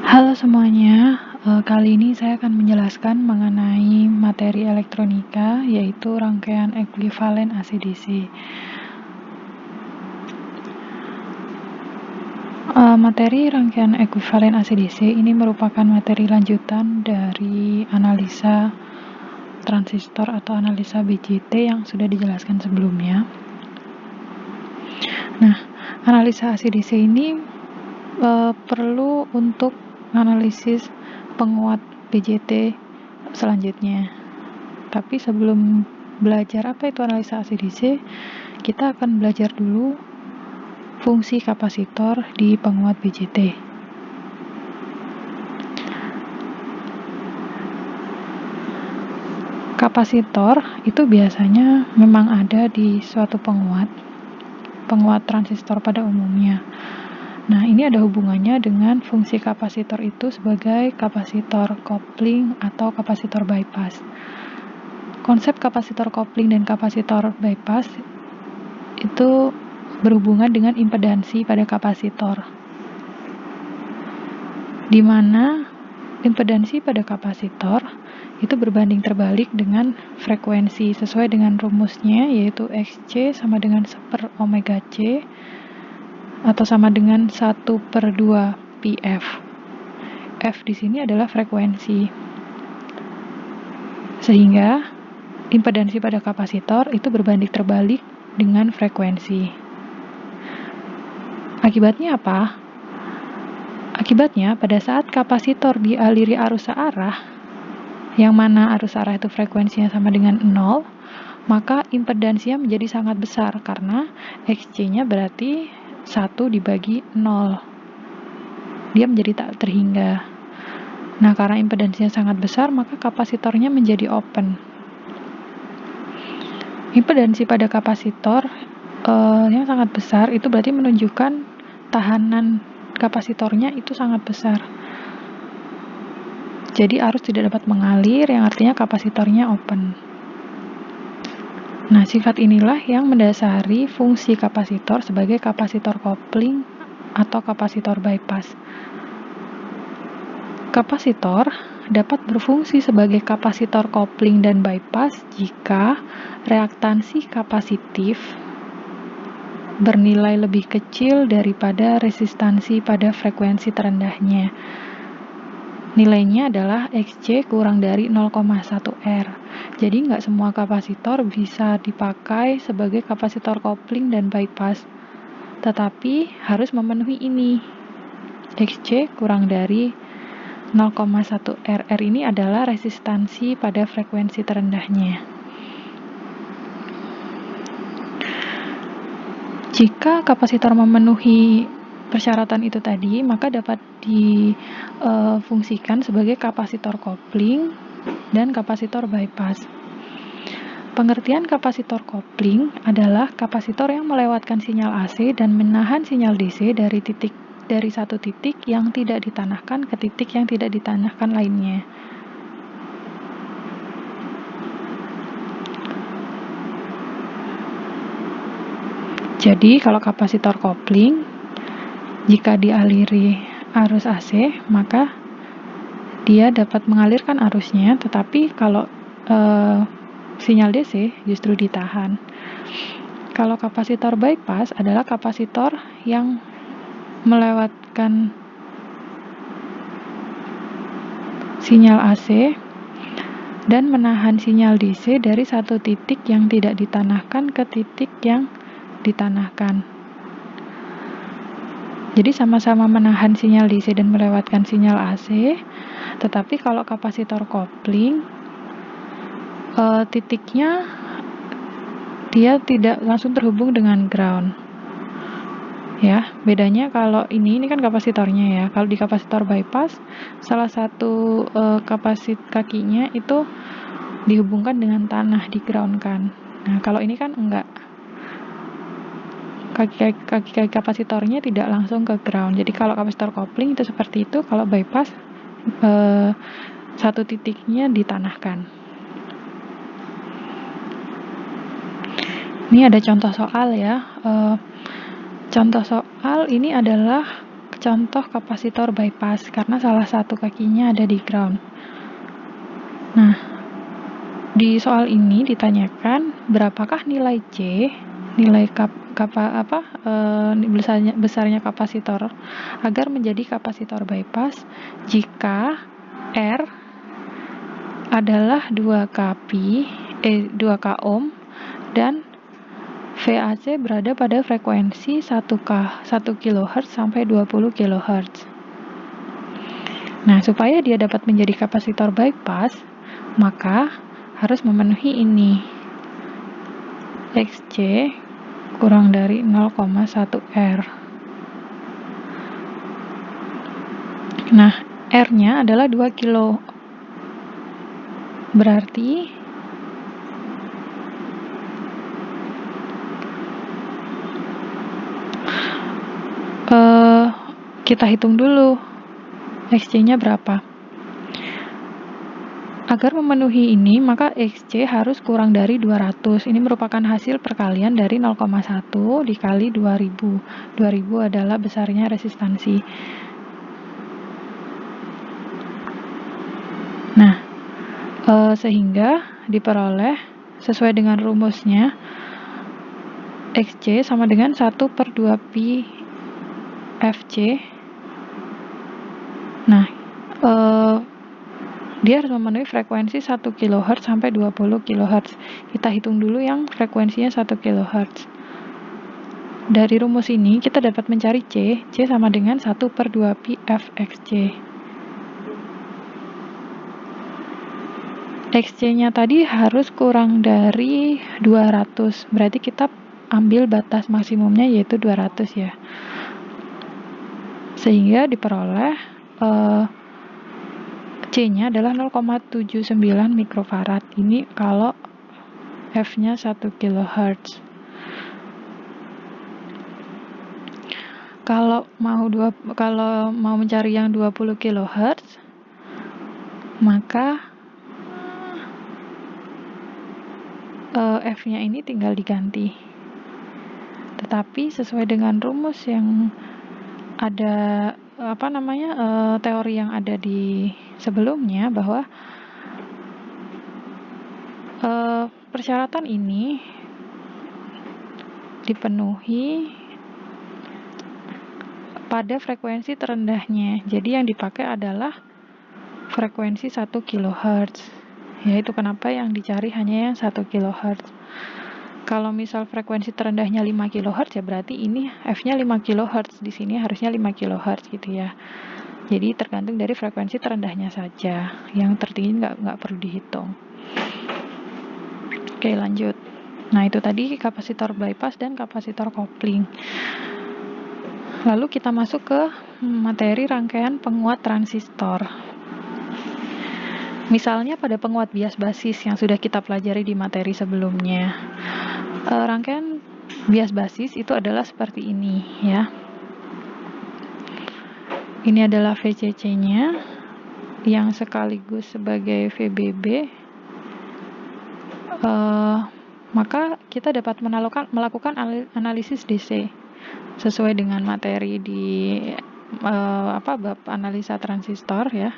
Halo semuanya, kali ini saya akan menjelaskan mengenai materi elektronika, yaitu rangkaian ekuivalen AC/DC. Materi rangkaian ekuivalen AC/DC ini merupakan materi lanjutan dari analisa transistor atau analisa BJT yang sudah dijelaskan sebelumnya. Nah, analisa AC/DC ini perlu untuk analisis penguat BJT selanjutnya. Tapi sebelum belajar apa itu analisa AC/DC, kita akan belajar dulu fungsi kapasitor di penguat BJT. Kapasitor itu biasanya memang ada di suatu penguat transistor pada umumnya. Nah, ini ada hubungannya dengan fungsi kapasitor itu sebagai kapasitor kopling atau kapasitor bypass. Konsep kapasitor kopling dan kapasitor bypass itu berhubungan dengan impedansi pada kapasitor, di mana impedansi pada kapasitor itu berbanding terbalik dengan frekuensi sesuai dengan rumusnya, yaitu Xc sama dengan 1/omega C atau sama dengan 1/2 Pf. F di sini adalah frekuensi. Sehingga impedansi pada kapasitor itu berbanding terbalik dengan frekuensi. Akibatnya apa? Akibatnya pada saat kapasitor dialiri arus searah, yang mana arus searah itu frekuensinya sama dengan 0, maka impedansinya menjadi sangat besar karena Xc-nya berarti 1 dibagi 0. Dia menjadi tak terhingga. Nah, karena impedansinya sangat besar, maka kapasitornya menjadi open. Impedansi pada kapasitor yang sangat besar itu berarti menunjukkan tahanan kapasitornya itu sangat besar. Jadi arus tidak dapat mengalir, yang artinya kapasitornya open. Nah, sifat inilah yang mendasari fungsi kapasitor sebagai kapasitor kopling atau kapasitor bypass. Kapasitor dapat berfungsi sebagai kapasitor kopling dan bypass jika reaktansi kapasitif bernilai lebih kecil daripada resistansi pada frekuensi terendahnya. Nilainya adalah Xc kurang dari 0,1 R. Jadi nggak semua kapasitor bisa dipakai sebagai kapasitor kopling dan bypass, tetapi harus memenuhi ini. Xc kurang dari 0,1 R. R ini adalah resistansi pada frekuensi terendahnya. Jika kapasitor memenuhi persyaratan itu tadi, maka dapat difungsikan sebagai kapasitor kopling dan kapasitor bypass. Pengertian kapasitor kopling adalah kapasitor yang melewatkan sinyal AC dan menahan sinyal DC dari satu titik yang tidak ditanahkan ke titik yang tidak ditanahkan lainnya. Jadi, kalau kapasitor kopling, jika dialiri arus AC, maka dia dapat mengalirkan arusnya, tetapi kalau sinyal DC justru ditahan. Kalau kapasitor bypass adalah kapasitor yang melewatkan sinyal AC dan menahan sinyal DC dari satu titik yang tidak ditanahkan ke titik yang ditanahkan. Jadi sama-sama menahan sinyal DC dan melewatkan sinyal AC, tetapi kalau kapasitor kopling, titiknya dia tidak langsung terhubung dengan ground. Ya, bedanya kalau ini kan kapasitornya ya. Kalau di kapasitor bypass, salah satu kakinya itu dihubungkan dengan tanah, di ground kan. Nah, kalau ini kan enggak. Kaki kapasitornya tidak langsung ke ground. Jadi kalau kapasitor kopling itu seperti itu, kalau bypass satu titiknya ditanahkan. Ini ada contoh soal ya. Contoh soal ini adalah contoh kapasitor bypass karena salah satu kakinya ada di ground. Nah, di soal ini ditanyakan berapakah nilai C, nilai besarnya kapasitor agar menjadi kapasitor bypass jika R adalah 2 k ohm dan VAC berada pada frekuensi 1 kHz sampai 20 kHz. Nah, supaya dia dapat menjadi kapasitor bypass, maka harus memenuhi ini. Xc kurang dari 0,1 R. Nah, R-nya adalah 2 kilo. Berarti kita hitung dulu Xc-nya berapa. Agar memenuhi ini, maka Xc harus kurang dari 200. Ini merupakan hasil perkalian dari 0,1 dikali 2000. 2000 adalah besarnya resistansi. Nah, sehingga diperoleh sesuai dengan rumusnya Xc sama dengan 1/2pi Fc. Nah, dia harus memenuhi frekuensi 1 kHz sampai 20 kHz. Kita hitung dulu yang frekuensinya 1 kHz. Dari rumus ini kita dapat mencari C. C sama dengan 1/2pi Fxc. Xc-nya tadi harus kurang dari 200. Berarti kita ambil batas maksimumnya yaitu 200 ya. Sehingga diperoleh C-nya adalah 0,79 mikrofarad. Ini kalau F-nya 1 kHz. Kalau mau mencari yang 20 kHz, maka F-nya ini tinggal diganti. Tetapi sesuai dengan rumus yang ada teori yang ada di sebelumnya bahwa persyaratan ini dipenuhi pada frekuensi terendahnya. Jadi yang dipakai adalah frekuensi 1 kHz. Yaitu kenapa yang dicari hanya yang 1 kHz. Kalau misal frekuensi terendahnya 5 kHz ya berarti ini F-nya 5 kHz. Di sini harusnya 5 kHz gitu ya. Jadi tergantung dari frekuensi terendahnya saja. Yang tertinggi nggak perlu dihitung. Oke, lanjut. Nah, itu tadi kapasitor bypass dan kapasitor kopling. Lalu kita masuk ke materi rangkaian penguat transistor. Misalnya pada penguat bias basis yang sudah kita pelajari di materi sebelumnya. Rangkaian bias basis itu adalah seperti ini ya. Ini adalah VCC-nya yang sekaligus sebagai VBB. Maka kita dapat melakukan analisis DC sesuai dengan materi di bab analisa transistor ya.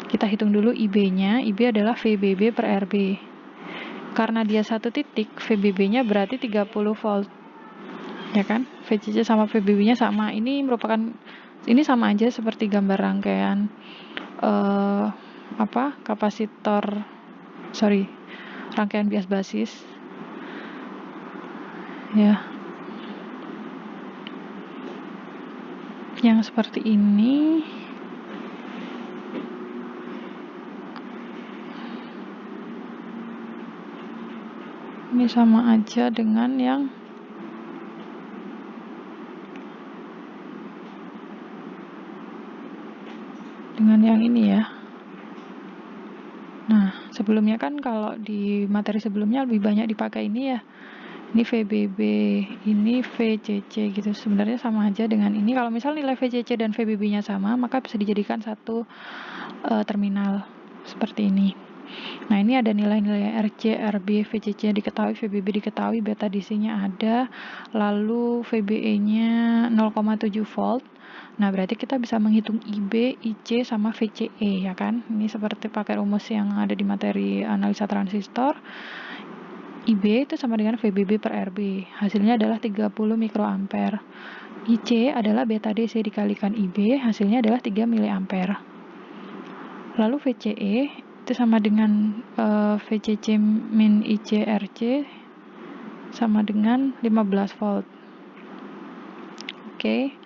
Kita hitung dulu IB-nya. IB adalah VBB per RB. Karena dia satu titik, VBB-nya berarti 30 volt. Ya kan? VCC sama VBB-nya sama. Ini sama aja seperti gambar rangkaian rangkaian bias basis. Ya. Yang seperti ini. Ini sama aja dengan yang ini ya. Nah, sebelumnya kan kalau di materi sebelumnya lebih banyak dipakai ini ya. Ini VBB, ini VCC gitu. Sebenarnya sama aja dengan ini. Kalau misal nilai VCC dan VBB-nya sama, maka bisa dijadikan satu terminal seperti ini. Nah, ini ada nilai-nilai RC, RB, VCC diketahui, VBB diketahui, beta DC-nya ada, lalu VBE-nya 0,7 volt, Nah, berarti kita bisa menghitung IB, IC, sama VCE, ya kan? Ini seperti pakai rumus yang ada di materi analisa transistor. IB itu sama dengan VBB per RB. Hasilnya adalah 30 mikroampere. IC adalah beta DC dikalikan IB, hasilnya adalah 3 miliampere. Lalu VCE itu sama dengan VCC min IC RC sama dengan 15 volt. Oke.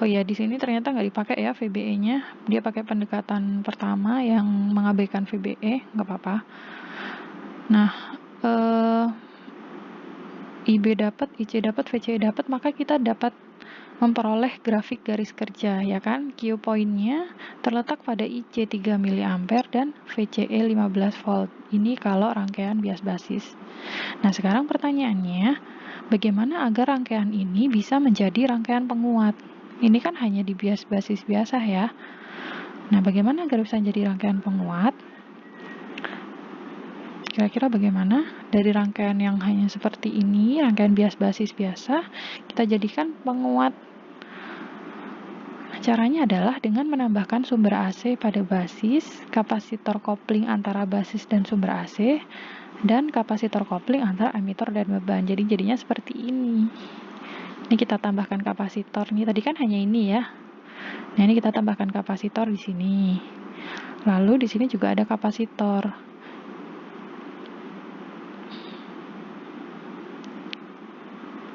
Oh ya, di sini ternyata nggak dipakai ya VBE-nya. Dia pakai pendekatan pertama yang mengabaikan VBE, nggak apa-apa. Nah, IB dapat, IC dapat, VCE dapat, maka kita dapat memperoleh grafik garis kerja, ya kan? Q point-nya terletak pada IC 3 mA dan VCE 15 volt. Ini kalau rangkaian bias basis. Nah, sekarang pertanyaannya, bagaimana agar rangkaian ini bisa menjadi rangkaian penguat? Ini kan hanya di bias basis biasa ya. Nah, bagaimana agar bisa menjadi rangkaian penguat? Kira-kira bagaimana? Dari rangkaian yang hanya seperti ini, rangkaian bias basis biasa, kita jadikan penguat. Caranya adalah dengan menambahkan sumber AC pada basis, kapasitor kopling antara basis dan sumber AC, dan kapasitor kopling antara emitor dan beban. Jadi jadinya seperti ini. Ini kita tambahkan kapasitor. Nih tadi kan hanya ini ya. Nah, ini kita tambahkan kapasitor di sini. Lalu di sini juga ada kapasitor.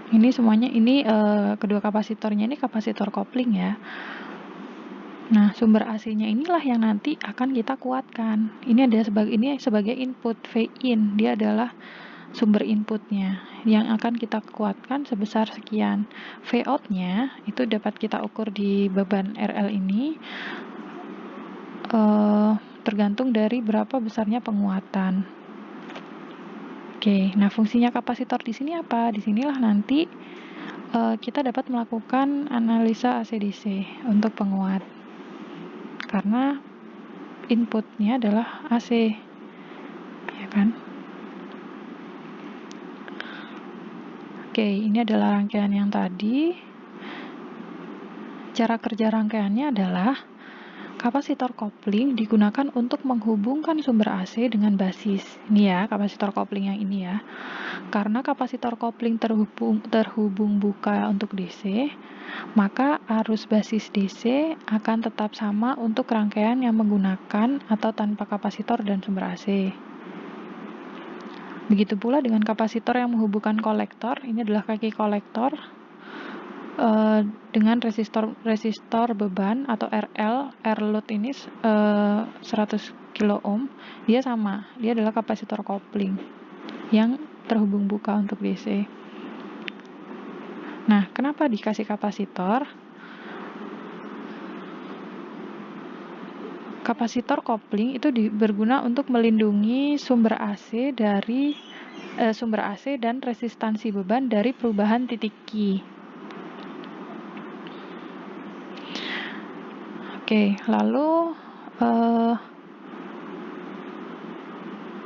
Ini semuanya, ini kedua kapasitornya ini kapasitor kopling ya. Nah, sumber AC-nya inilah yang nanti akan kita kuatkan. Ini sebagai input V-in. Dia adalah sumber inputnya yang akan kita kuatkan sebesar sekian. V-out-nya itu dapat kita ukur di beban RL ini tergantung dari berapa besarnya penguatan. Oke, nah fungsinya kapasitor di sini apa? Di sinilah nanti kita dapat melakukan analisa AC/DC untuk penguat. Karena inputnya adalah AC, ya kan? Oke, ini adalah rangkaian yang tadi. Cara kerja rangkaiannya adalah kapasitor kopling digunakan untuk menghubungkan sumber AC dengan basis. Ini ya, kapasitor kopling yang ini ya. Karena kapasitor kopling terhubung buka untuk DC, maka arus basis DC akan tetap sama untuk rangkaian yang menggunakan atau tanpa kapasitor dan sumber AC. Begitu pula dengan kapasitor yang menghubungkan kolektor, ini adalah kaki kolektor dengan resistor beban atau RL, R-load ini 100 kilo ohm, dia sama, dia adalah kapasitor kopling yang terhubung buka untuk DC. Nah, kenapa dikasih kapasitor? Kapasitor kopling itu berguna untuk melindungi sumber AC dan resistansi beban dari perubahan titik Q. Oke, lalu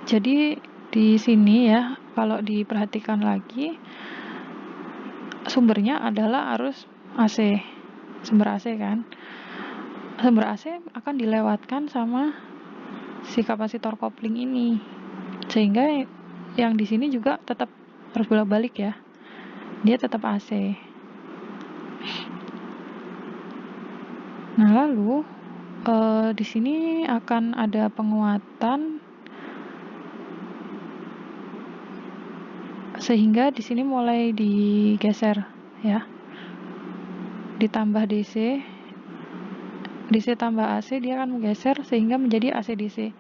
jadi di sini ya, kalau diperhatikan lagi, sumbernya adalah arus AC, sumber AC kan. Sumber AC akan dilewatkan sama si kapasitor kopling ini, sehingga yang di sini juga tetap harus bolak-balik ya, dia tetap AC. Nah, lalu di sini akan ada penguatan, sehingga di sini mulai digeser ya, ditambah DC tambah AC, dia akan menggeser sehingga menjadi AC DC.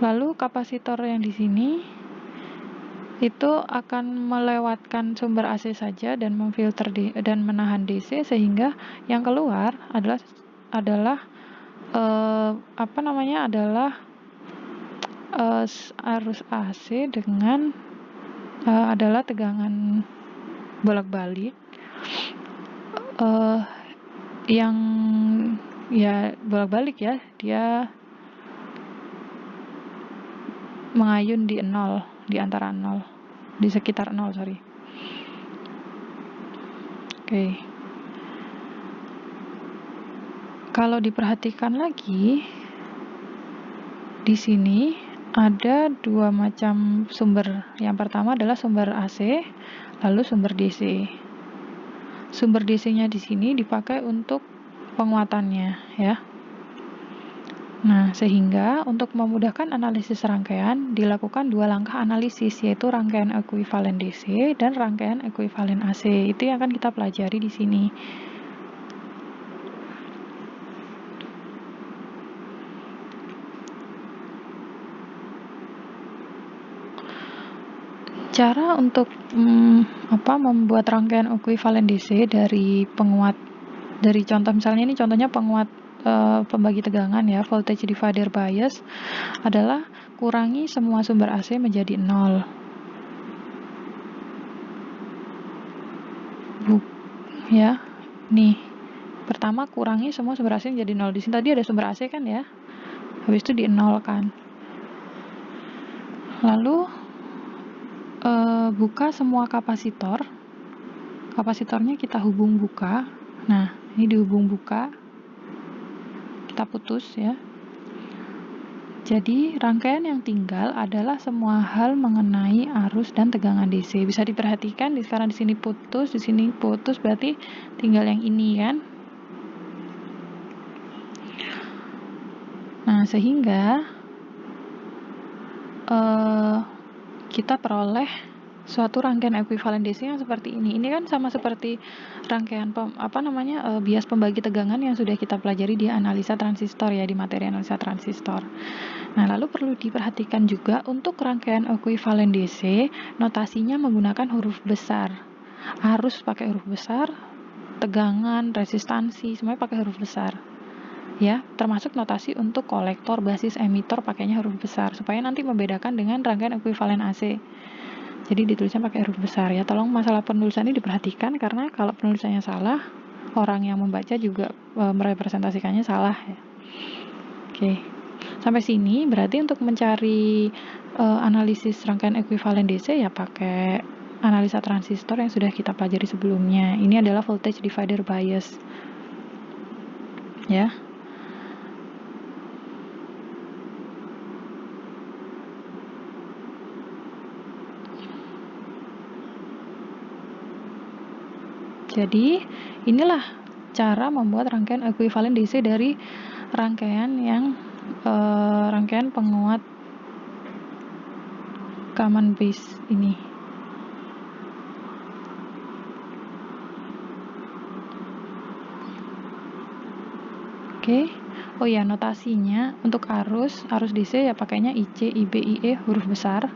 Lalu kapasitor yang di sini itu akan melewatkan sumber AC saja dan memfilter dan menahan DC, sehingga yang keluar adalah arus AC dengan adalah tegangan bolak-balik yang ya bolak-balik ya, dia mengayun di antara 0, di sekitar 0, Oke. Kalau diperhatikan lagi, di sini ada dua macam sumber. Yang pertama adalah sumber AC, lalu sumber DC. Sumber DC-nya di sini dipakai untuk penguatannya, ya. Nah, sehingga untuk memudahkan analisis rangkaian, dilakukan dua langkah analisis, yaitu rangkaian ekuivalen DC dan rangkaian ekuivalen AC. Itu yang akan kita pelajari di sini. Cara untuk membuat rangkaian ekuivalen DC dari penguat, dari contoh misalnya ini contohnya penguat pembagi tegangan ya, voltage divider bias, adalah kurangi semua sumber AC menjadi 0. Ya, nih. Pertama kurangi semua sumber AC menjadi 0. Di sini tadi ada sumber AC kan ya. Habis itu di 0 kan. Lalu buka semua kapasitor. Kapasitornya kita hubung buka. Nah, ini dihubung buka. Kita putus ya. Jadi, rangkaian yang tinggal adalah semua hal mengenai arus dan tegangan DC. Bisa diperhatikan sekarang di sini putus, di sini putus, berarti tinggal yang ini kan. Nah, sehingga kita peroleh suatu rangkaian ekuivalen DC yang seperti ini. Ini kan sama seperti rangkaian bias pembagi tegangan yang sudah kita pelajari di analisa transistor ya, di materi analisa transistor. Nah, lalu perlu diperhatikan juga untuk rangkaian ekuivalen DC, notasinya menggunakan huruf besar. Arus pakai huruf besar, tegangan, resistansi, semuanya pakai huruf besar. Ya, termasuk notasi untuk kolektor, basis, emitor pakainya huruf besar supaya nanti membedakan dengan rangkaian ekuivalen AC. Jadi ditulisnya pakai huruf besar ya. Tolong masalah penulisan ini diperhatikan karena kalau penulisannya salah, orang yang membaca juga merepresentasikannya salah ya. Oke. Sampai sini berarti untuk mencari analisis rangkaian ekuivalen DC ya pakai analisa transistor yang sudah kita pelajari sebelumnya. Ini adalah voltage divider bias. Ya. Jadi, inilah cara membuat rangkaian ekuivalen DC dari rangkaian penguat common base ini. Oke. Oh ya, notasinya untuk arus DC ya pakainya IC, IB, IE huruf besar.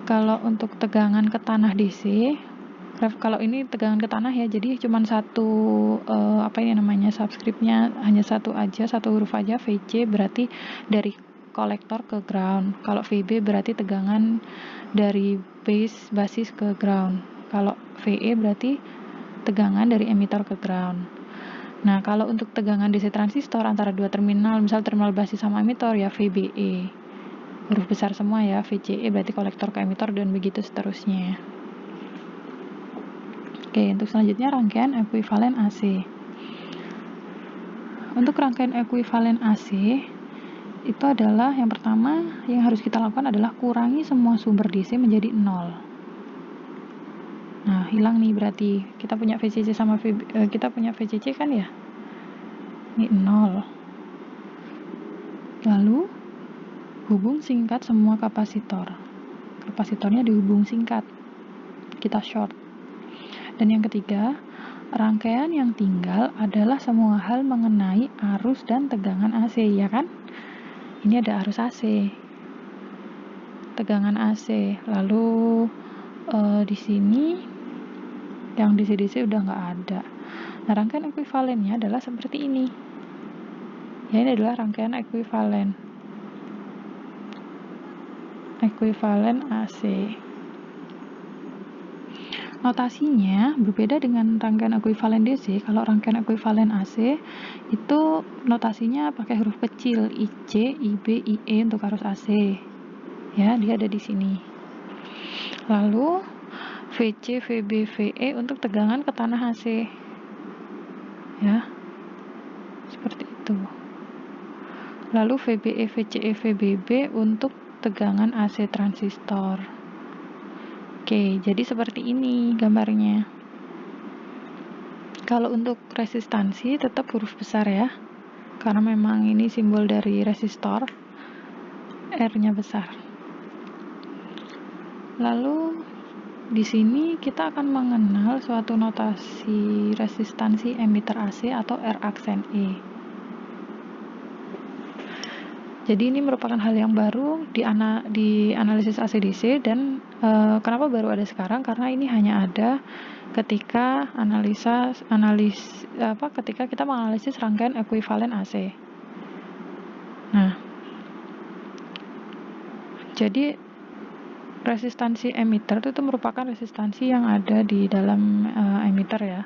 Kalau untuk tegangan ke tanah DC, kalau ini tegangan ke tanah ya, jadi cuma satu subscriptnya hanya satu aja, satu huruf aja, VC berarti dari kolektor ke ground. Kalau VB berarti tegangan dari basis ke ground. Kalau VE berarti tegangan dari emitor ke ground. Nah, kalau untuk tegangan DC transistor antara dua terminal, misal terminal basis sama emitor ya VBE. Huruf besar semua ya, VCE berarti kolektor ke emitor dan begitu seterusnya. Oke, untuk selanjutnya rangkaian ekuivalen AC. Untuk rangkaian ekuivalen AC itu adalah yang pertama yang harus kita lakukan adalah kurangi semua sumber DC menjadi 0. Nah, hilang nih berarti kita punya VCC sama kita punya VCC kan ya? Ini 0. Lalu hubung singkat semua kapasitor. Kapasitornya dihubung singkat. Kita short. Dan yang ketiga, rangkaian yang tinggal adalah semua hal mengenai arus dan tegangan AC, ya kan? Ini ada arus AC, tegangan AC. Lalu di sini yang DC-DC udah nggak ada. Nah, rangkaian ekuivalennya adalah seperti ini. Ya, ini adalah rangkaian ekuivalen AC. Notasinya berbeda dengan rangkaian ekuivalen DC. Kalau rangkaian ekuivalen AC itu notasinya pakai huruf kecil IC, IB, IE untuk arus AC. Ya, dia ada di sini. Lalu VC, VB, VE untuk tegangan ke tanah AC. Ya. Seperti itu. Lalu VBE, VCE, VBB untuk tegangan AC transistor. Oke, jadi seperti ini gambarnya. Kalau untuk resistansi tetap huruf besar ya, karena memang ini simbol dari resistor, R-nya besar. Lalu di sini kita akan mengenal suatu notasi resistansi emitter AC atau R aksen E. Jadi ini merupakan hal yang baru di analisis AC/DC dan kenapa baru ada sekarang? Karena ini hanya ada ketika ketika kita menganalisis rangkaian ekuivalen AC. Nah, jadi resistansi emitter itu merupakan resistansi yang ada di dalam emitter ya.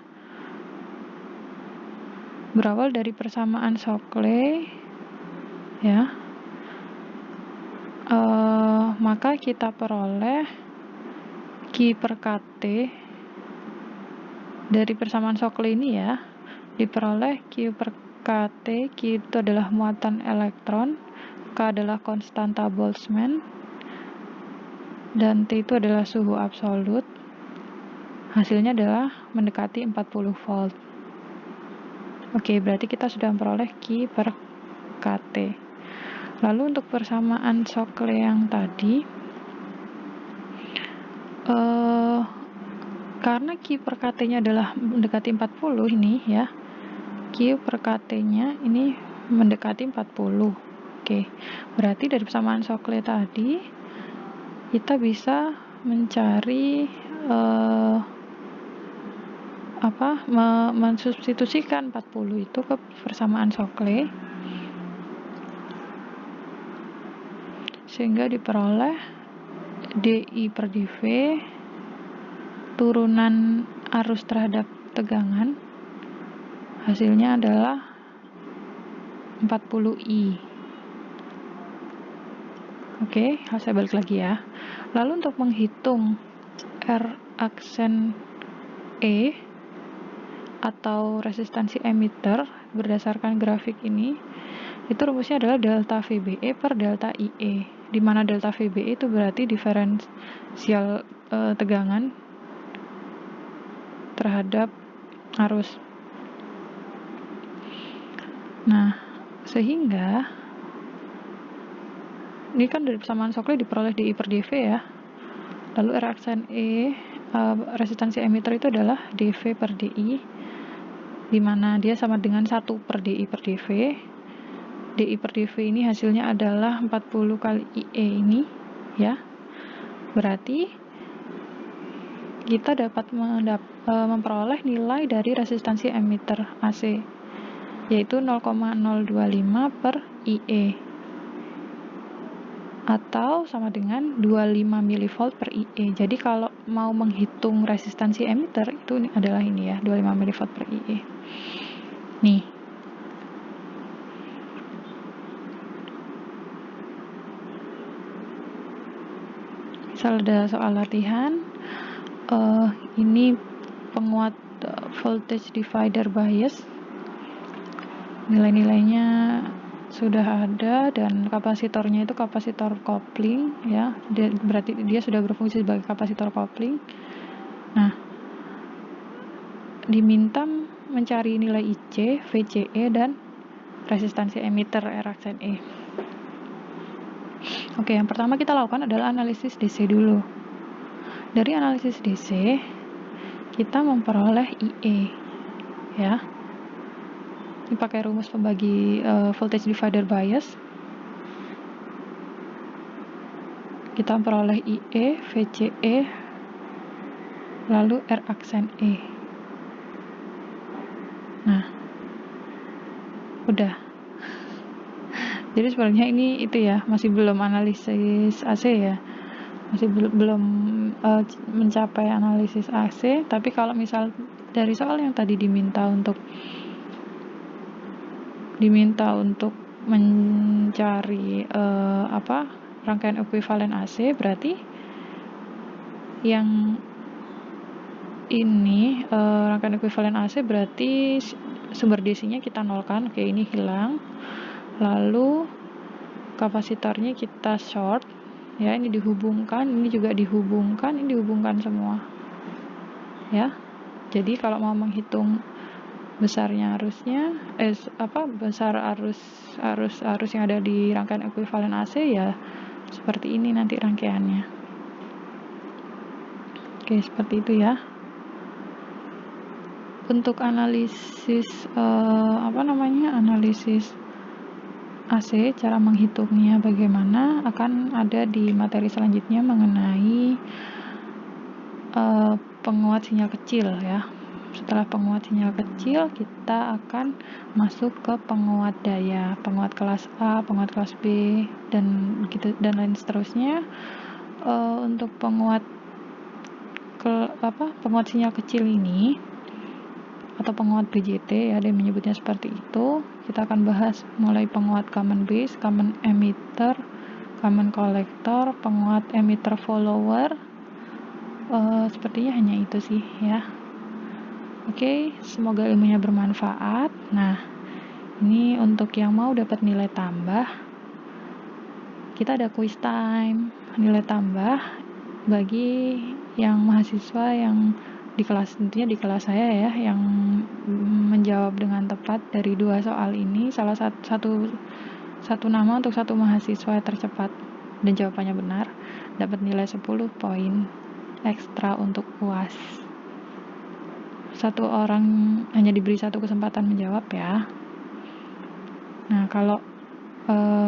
Berawal dari persamaan Shockley ya. Maka kita peroleh Q per KT dari persamaan Shockley ini ya, diperoleh Q per KT. Q itu adalah muatan elektron, K adalah konstanta Boltzmann, dan T itu adalah suhu absolut. Hasilnya adalah mendekati 40 volt. Oke, berarti kita sudah memperoleh Q per KT. Lalu untuk persamaan Shockley yang tadi, karena Q per KT-nya adalah mendekati 40 ini ya, Q per KT-nya ini mendekati 40. Oke, berarti dari persamaan Shockley tadi kita bisa mencari mensubstitusikan 40 itu ke persamaan Shockley sehingga diperoleh dI per dV turunan arus terhadap tegangan, hasilnya adalah 40I. Oke, saya balik lagi ya. Lalu untuk menghitung R aksen E atau resistansi emitter berdasarkan grafik ini, itu rumusnya adalah delta VBE per delta IE, di mana delta VBE itu berarti diferensial tegangan terhadap arus. Nah, sehingga ini kan dari persamaan Shockley diperoleh dI per dV ya. Lalu R aksen E resistansi emitter itu adalah dV per dI, di mana dia sama dengan 1 per dI per dV. dI per dV ini hasilnya adalah 40 kali IE ini ya. Berarti kita dapat memperoleh nilai dari resistansi emitter AC, yaitu 0,025 per IE, atau sama dengan 25 mV per IE. Jadi kalau mau menghitung resistansi emitter itu adalah ini ya, 25 mV per IE. Nih. Misal ada soal latihan, ini penguat voltage divider bias, nilai-nilainya sudah ada, dan kapasitornya itu kapasitor kopling ya, berarti dia sudah berfungsi sebagai kapasitor kopling. Nah, diminta mencari nilai IC, VCE, dan resistansi emitter R aksen E. Oke, yang pertama kita lakukan adalah analisis DC dulu. Dari analisis DC kita memperoleh IE ya. Ini pakai rumus pembagi voltage divider bias. Kita memperoleh IE, VCE, lalu R aksen E. Nah, udah. Jadi sebenarnya ini itu ya, masih belum analisis AC ya. Masih belum mencapai analisis AC, tapi kalau misal dari soal yang tadi diminta untuk mencari rangkaian ekuivalen AC, berarti yang ini rangkaian ekuivalen AC berarti sumber DC-nya kita nolkan. Oke, ini hilang. Lalu kapasitornya kita short. Ya, ini dihubungkan, ini juga dihubungkan, ini dihubungkan semua. Ya. Jadi kalau mau menghitung besarnya arusnya besar arus yang ada di rangkaian ekuivalen AC ya seperti ini nanti rangkaiannya. Oke, seperti itu ya. Untuk analisis analisis AC, cara menghitungnya bagaimana akan ada di materi selanjutnya mengenai penguat sinyal kecil ya. Setelah penguat sinyal kecil, kita akan masuk ke penguat daya, penguat kelas A, penguat kelas B, dan lain seterusnya. Untuk penguat sinyal kecil ini atau penguat BJT ya, ada yang menyebutnya seperti itu. Kita akan bahas mulai penguat common base, common emitter, common collector, penguat emitter follower. Sepertinya hanya itu sih ya. Oke, semoga ilmunya bermanfaat. Nah, ini untuk yang mau dapat nilai tambah, kita ada quiz time nilai tambah bagi yang mahasiswa yang di kelas, tentunya di kelas saya ya, yang menjawab dengan tepat dari 2 soal ini, salah satu nama untuk satu mahasiswa tercepat dan jawabannya benar, dapat nilai 10 poin ekstra untuk UAS. Satu orang hanya diberi 1 kesempatan menjawab ya. Nah, kalau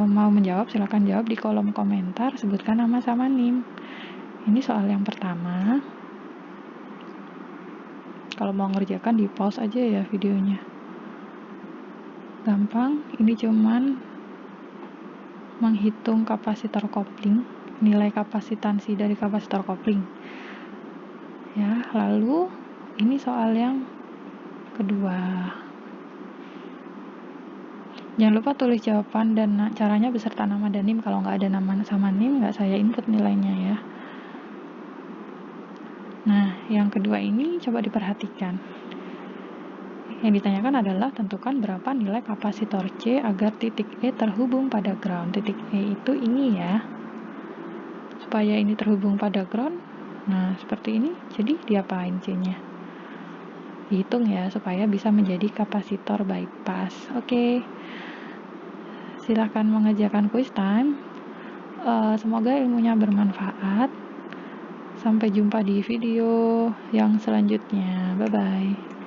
mau menjawab silakan jawab di kolom komentar, sebutkan nama sama NIM. Ini soal yang pertama. Kalau mau ngerjakan di pause aja ya videonya. Gampang, ini cuman menghitung kapasitor kopling, nilai kapasitansi dari kapasitor kopling. Ya, lalu ini soal yang kedua. Jangan lupa tulis jawaban dan caranya beserta nama dan NIM. Kalau nggak ada nama sama NIM, nggak saya input nilainya ya. Nah, yang kedua ini coba diperhatikan. Yang ditanyakan adalah tentukan berapa nilai kapasitor C agar titik E terhubung pada ground. Titik E itu ini ya. Supaya ini terhubung pada ground, nah seperti ini, jadi diapain C-nya? Dihitung ya, supaya bisa menjadi kapasitor bypass. Oke. Silahkan mengerjakan quiz time. Semoga ilmunya bermanfaat. Sampai jumpa di video yang selanjutnya. Bye-bye.